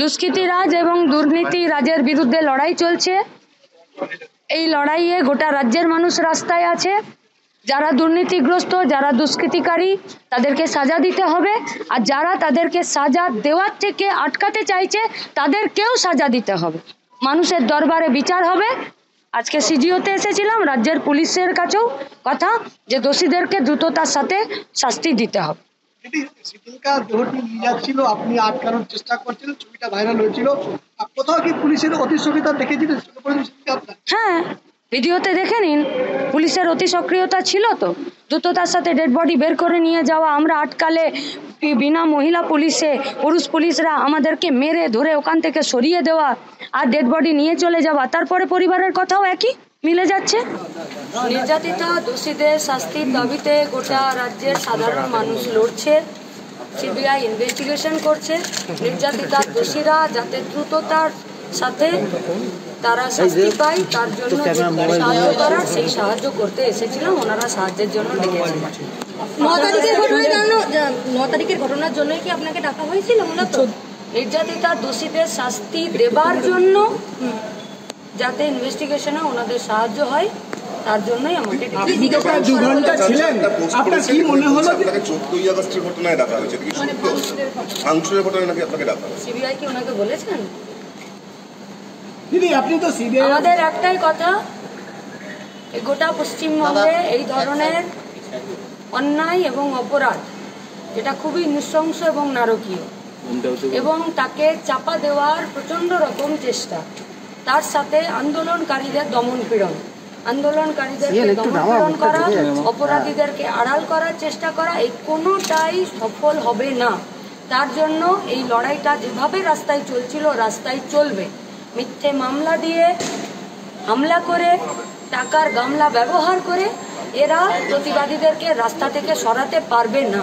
দুষ্কৃতিরাজ এবং দুর্নীতি রাজের বিরুদ্ধে লড়াই চলছে। এই লড়াইয়ে গোটা রাজ্যের মানুষ রাস্তায় আছে। যারা দুর্নীতিগ্রস্ত, যারা দুষ্কৃতিকারী, তাদেরকে সাজা দিতে হবে। আর যারা তাদেরকে সাজা দেওয়ার থেকে আটকাতে চাইছে, তাদেরকেও সাজা দিতে হবে। মানুষের দরবারে বিচার হবে। আজকে সিজিওতে এসেছিলাম, রাজ্যের পুলিশের কাছেও কথা যে দোষীদেরকে দ্রুততার সাথে শাস্তি দিতে হবে। দেহটি নিয়ে যাচ্ছিল, আপনি আটকানোর চেষ্টা করছেন, ছবিটা ভাইরাল হয়েছিল। কোথাও কি পুলিশের অতি সক্রিয়তা দেখেছিলেন? হ্যাঁ, ভিডিওতে দেখে নিন, পুলিশের অতি সক্রিয়তা ছিল তো। দ্রুততার সাথে ডেড বডি বের করে নিয়ে যাওয়া, আমরা আটকালে বিনা মহিলা পুলিশে পুরুষ পুলিশরা আমাদেরকে মেরে ধরে ওখান থেকে সরিয়ে দেওয়া আর ডেড বডি নিয়ে চলে যাওয়া। তারপরে পরিবারের কথাও একই মিলে যাচ্ছে। নির্যাতিতা দোষীদের শাস্তির দাবিতে গোটা রাজ্যের সাধারণ মানুষ লড়ছে। সিবিআই ইনভেস্টিগেশন করছে। নির্যাতিতা দোষীরা যাতে দ্রুততার সাথে তারা শাস্তি পায় তার জন্য সাহায্য করার, সেই সাহায্য করতে এসেছিলাম। ওনারা সাহায্যের জন্য ডেকেছিলেন। 9 তারিখের ঘটনার জন্যই কি আপনাকে ডাকা হয়েছিল? মূলত নির্যাতিতা দোষীদের শাস্তি দেবার জন্য, যাতে ইনভেস্টিগেশনে ওনাদের সাহায্য হয়, তার জন্যই আমাকে সিবিআই কি ওনাকে বলেছেন? আমাদের একটাই কথা, গোটা পশ্চিমবঙ্গে এই ধরনের অন্যায় এবং অপরাধ, এটা খুবই নৃশংস এবং নারকীয়, এবং তাকে চাপা দেওয়ার প্রচন্ড রকম চেষ্টা, তার সাথে আন্দোলনকারীদের দমন পীড়ন, আন্দোলনকারীদেরকে দমন পীড়ন করা, অপরাধীদেরকে আড়াল করার চেষ্টা করা, এই কোনোটাই সফল হবে না। তার জন্য এই লড়াইটা যেভাবে রাস্তায় চলছিল, রাস্তায় চলবে। মিথ্যে মামলা দিয়ে, হামলা করে, টাকার গামলা ব্যবহার করে এরা প্রতিবাদীদেরকে রাস্তা থেকে সরাতে পারবে না।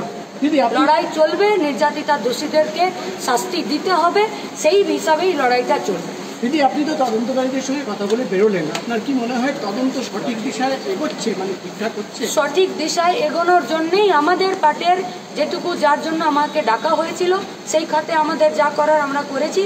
লড়াই চলবে, নির্যাতিতা দোষীদেরকে শাস্তি দিতে হবে, সেই হিসাবেই লড়াইটা চলবে। দিদি, আপনি তো তদন্তকারীদের সঙ্গে কথা বলে বেরোলেন, আপনার কি মনে হয় তদন্ত সঠিক দিশায় এগোচ্ছে, মানে ঠিকঠাক হচ্ছে? সঠিক দিশায় এগোনোর জন্যই আমাদের পার্টির যেটুকু, যার জন্য আমাকে ডাকা হয়েছিল, সেই খাতে আমাদের যা করার আমরা করেছি,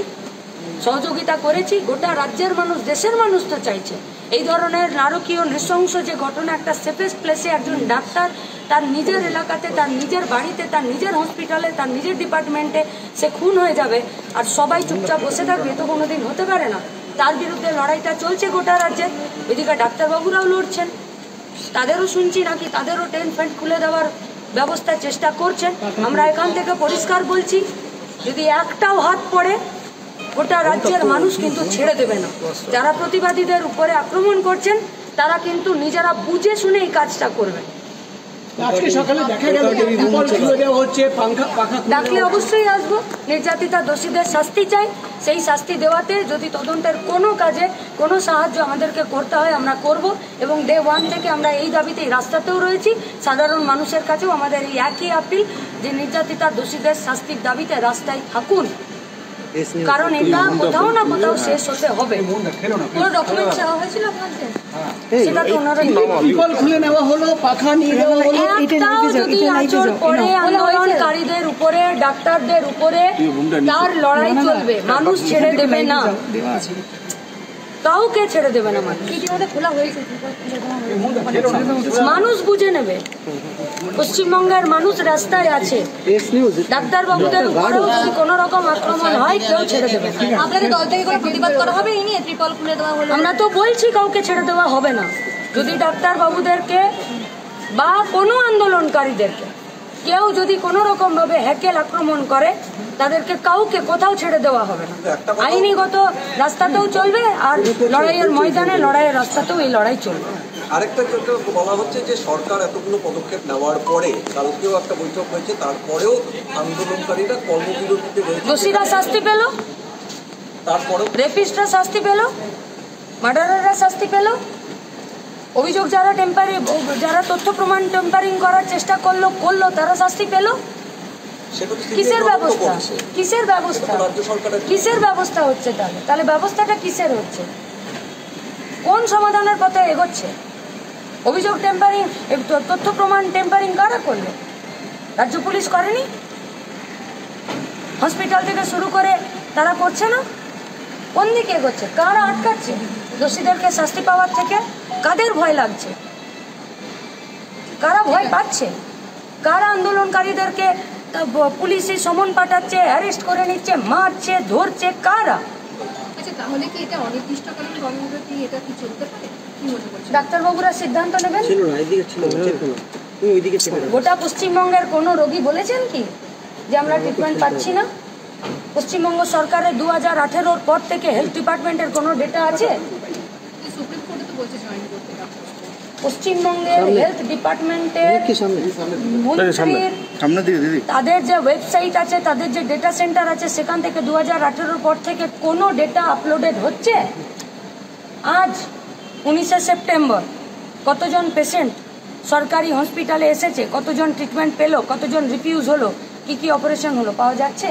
সহযোগিতা করেছি। গোটা রাজ্যের মানুষ, দেশের মানুষ তো চাইছে এই ধরনের নারকীয় নৃশংস যে ঘটনা, একটা সেফেস্ট প্লেসে একজন ডাক্তার তার নিজের এলাকাতে, তার নিজের বাড়িতে, তার নিজের হসপিটালে, তার নিজের ডিপার্টমেন্টে সে খুন হয়ে যাবে আর সবাই চুপচাপ বসে থাকবে, তো কোনোদিন হতে পারে না। তার বিরুদ্ধে লড়াইটা চলছে গোটা রাজ্যে। এদিকে ডাক্তারবাবুরাও লড়ছেন, তাদেরও শুনছি নাকি তাদেরও টেন্ট ফেন্ট খুলে দেওয়ার ব্যবস্থার চেষ্টা করছেন। আমরা এখান থেকে পরিষ্কার বলছি, যদি একটাও হাত পড়ে, গোটা রাজ্যের মানুষ কিন্তু ছেড়ে দেবে না। যারা প্রতিবাদীদের উপরে আক্রমণ করছেন, তারা কিন্তু নিজেরা বুঝে শুনে এই কাজটা করবে। আজকে সকালে দেখা গেল ডাকলে অবশ্যই আসবো। নির্যাতিতা দোষীদের শাস্তি চাই, সেই শাস্তি দেওয়াতে যদি তদন্তের কোনো কাজে কোনো সাহায্য আমাদেরকে করতে হয় আমরা করব। এবং ডে 1 থেকে আমরা এই দাবিতেই রাস্তাতেও রয়েছি। সাধারণ মানুষের কাছেও আমাদের এই একই আপিল যে নির্যাতিতা দোষীদের শাস্তির দাবিতে রাস্তায় থাকুন, কারণ এটা কোথাও না কোথাও শেষ হতে হবে। পুরো ডকুমেন্ট চাওয়া হয়েছিল আপনাদের, সেটা তো ওনারা খুলে নেওয়া হলো, পাখা নিয়ে নেওয়া হলো। একটাও যদি আঁচড় পড়ে আন্দোলনকারীদের উপরে, ডাক্তারদের উপরে, তার লড়াই চলবে, মানুষ ছেড়ে দেবে না, কাউকে ছেড়ে দেবে না। খোলা হয়েছে, মানুষ বুঝে নেবে। পশ্চিমবঙ্গের মানুষ রাস্তায় আছে, ডাক্তারবাবুদের উপরেও যদি কোন রকম আক্রমণ হয়, কেউ ছেড়ে দেবে না। আপনাদের দল থেকে কোনো প্রতিবাদ করা হবে এই নিয়ে? ত্রিপল খুলে দেওয়া হলো, আমরা তো বলছি কাউকে ছেড়ে দেওয়া হবে না। যদি ডাক্তারবাবুদেরকে বা কোনো আন্দোলনকারীদেরকে কেউ যদি কোনো রকম ভাবে হ্যাকেল আক্রমণ করে, তাদেরকে কাউকে কোথাও ছেড়ে দেওয়া হবে না। আইনিগত রাস্তাতেও চলবে, আর লড়াইয়ের ময়দানে, লড়াইয়ের রাস্তাতেও এই লড়াই চলবে। আরেকটা বলা হচ্ছে যে সরকার এতগুলো পদক্ষেপ নেওয়ার পরে, কালকেও একটা বৈঠক হয়েছে, তারপরেও আন্দোলনকারীরা কর্মবিরতিতে রয়েছে। দোষীরা শাস্তি পেল, তারপরেও রেপিস্টরা শাস্তি পেল, মার্ডারাররা শাস্তি পেল, অভিযোগ যারা তথ্য প্রমাণ টেম্পারিং করার চেষ্টা করলো তারা শাস্তি পেল। কিসের ব্যবস্থা, কিসের ব্যবস্থা, কিসের ব্যবস্থা হচ্ছে? তাহলে ব্যবস্থাটা কিসের হচ্ছে? কোন সমাধানের পথে এগোচ্ছে? অভিযোগ টেম্পারিং, তথ্য প্রমাণ টেম্পারিং কারা করলো? রাজ্য পুলিশ করেনি? হসপিটাল থেকে শুরু করে তারা করছে না? কোন দিকে এগোচ্ছে? কারা আটকাচ্ছে দোষীদেরকে শাস্তি পাওয়ার থেকে? কাদের ভয় লাগছে? কারা ভয় পাচ্ছে? কারা আন্দোলনকারীদেরকে পুলিশে সমন পাঠাচ্ছে, অ্যারেস্ট করে নিচ্ছে, মারছে, ধরছে? কারা? আচ্ছা, তাহলে কি এটা অনির্দিষ্টকালীন কর্মবিরতি এটা কি চলতে পারে? কি মনে করছেন? ডাক্তারবাবুরা সিদ্ধান্ত নেবেন। গোটা পশ্চিমবঙ্গের কোনো রোগী বলেছেন কি যে আমরা ট্রিটমেন্ট পাচ্ছি না? পশ্চিমবঙ্গ সরকারের 2018-র পর থেকে হেলথ ডিপার্টমেন্টের কোনো ডেটা আছে? সুপ্রিম কোর্টে তো বলছে জয়েন করতে ডাক্তার। পশ্চিমবঙ্গের হেলথ ডিপার্টমেন্টের মন্ত্রীর তাদের যে ওয়েবসাইট আছে, তাদের যে ডেটা সেন্টার আছে, সেখান থেকে 2018-র পর থেকে কোনো ডেটা আপলোডেড হচ্ছে? আজ 19শে সেপ্টেম্বর কতজন পেশেন্ট সরকারি হসপিটালে এসেছে, কতজন ট্রিটমেন্ট পেলো, কতজন রিফিউজ হলো, কি কি অপারেশন হলো, পাওয়া যাচ্ছে?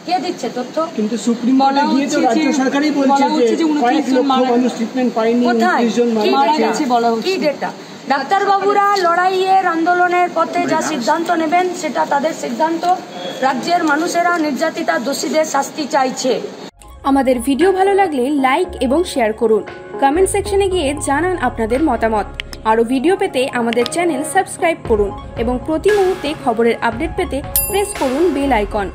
কে দিচ্ছে তথ্য? কিন্তু সুপ্রিম কোর্টে গিয়ে তো রাজ্য সরকারই বলছে যে কয়েক লক্ষ মানুষ ট্রিটমেন্ট পায়নি, কোথায়? 29 জন মারা গেছে বলা হচ্ছে। কি ডেটা? ডাক্তারবাবুরা লড়াইয়ের আন্দোলনের পথে যা সিদ্ধান্ত নেবেন সেটা তাদের সিদ্ধান্ত। রাজ্যের মানুষেরা নির্যাতিতা দোষীদের শাস্তি চাইছে। আমাদের ভিডিও ভালো লাগলে লাইক এবং শেয়ার করুন। কমেন্ট সেকশনে গিয়ে জানান আপনাদের মতামত। আরও ভিডিও পেতে আমাদের চ্যানেল সাবস্ক্রাইব করুন এবং প্রতি মুহূর্তে খবরের আপডেট পেতে প্রেস করুন বেল আইকন।